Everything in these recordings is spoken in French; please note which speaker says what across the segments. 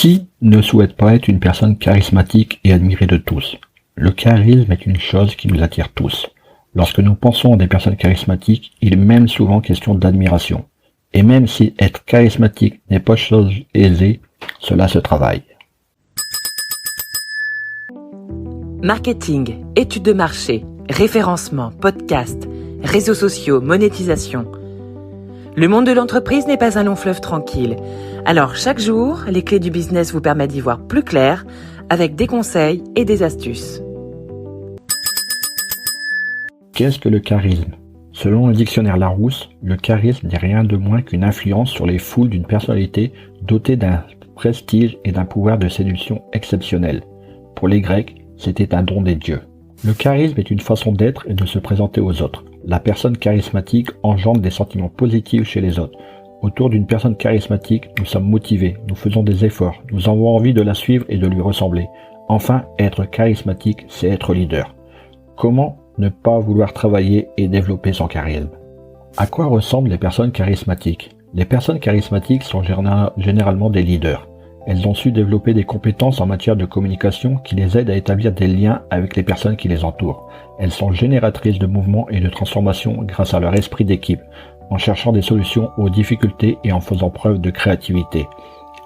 Speaker 1: Qui ne souhaite pas être une personne charismatique et admirée de tous? Le charisme est une chose qui nous attire tous. Lorsque nous pensons à des personnes charismatiques, il est même souvent question d'admiration. Et même si être charismatique n'est pas chose aisée, cela se travaille.
Speaker 2: Marketing, études de marché, référencement, podcast, réseaux sociaux, monétisation. Le monde de l'entreprise n'est pas un long fleuve tranquille. Alors chaque jour, les clés du business vous permettent d'y voir plus clair avec des conseils et des astuces.
Speaker 1: Qu'est-ce que le charisme? Selon le dictionnaire Larousse, le charisme n'est rien de moins qu'une influence sur les foules d'une personnalité dotée d'un prestige et d'un pouvoir de séduction exceptionnel. Pour les Grecs, c'était un don des dieux. Le charisme est une façon d'être et de se présenter aux autres. La personne charismatique engendre des sentiments positifs chez les autres. Autour d'une personne charismatique, nous sommes motivés, nous faisons des efforts, nous avons envie de la suivre et de lui ressembler. Enfin, être charismatique, c'est être leader. Comment ne pas vouloir travailler et développer son charisme? À quoi ressemblent les personnes charismatiques? Les personnes charismatiques sont généralement des leaders. Elles ont su développer des compétences en matière de communication qui les aident à établir des liens avec les personnes qui les entourent. Elles sont génératrices de mouvements et de transformations grâce à leur esprit d'équipe, en cherchant des solutions aux difficultés et en faisant preuve de créativité.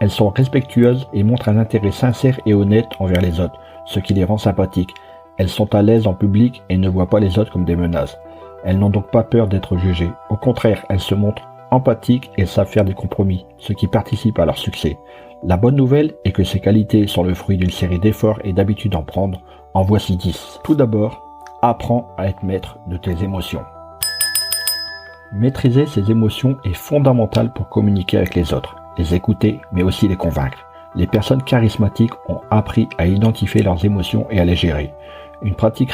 Speaker 1: Elles sont respectueuses et montrent un intérêt sincère et honnête envers les autres, ce qui les rend sympathiques. Elles sont à l'aise en public et ne voient pas les autres comme des menaces. Elles n'ont donc pas peur d'être jugées. Au contraire, elles se montrent empathiques et savent faire des compromis, ce qui participe à leur succès. La bonne nouvelle est que ces qualités sont le fruit d'une série d'efforts et d'habitudes à prendre. En voici 10. Tout d'abord, apprends à être maître de tes émotions. Maîtriser ses émotions est fondamental pour communiquer avec les autres, les écouter, mais aussi les convaincre. Les personnes charismatiques ont appris à identifier leurs émotions et à les gérer. Une pratique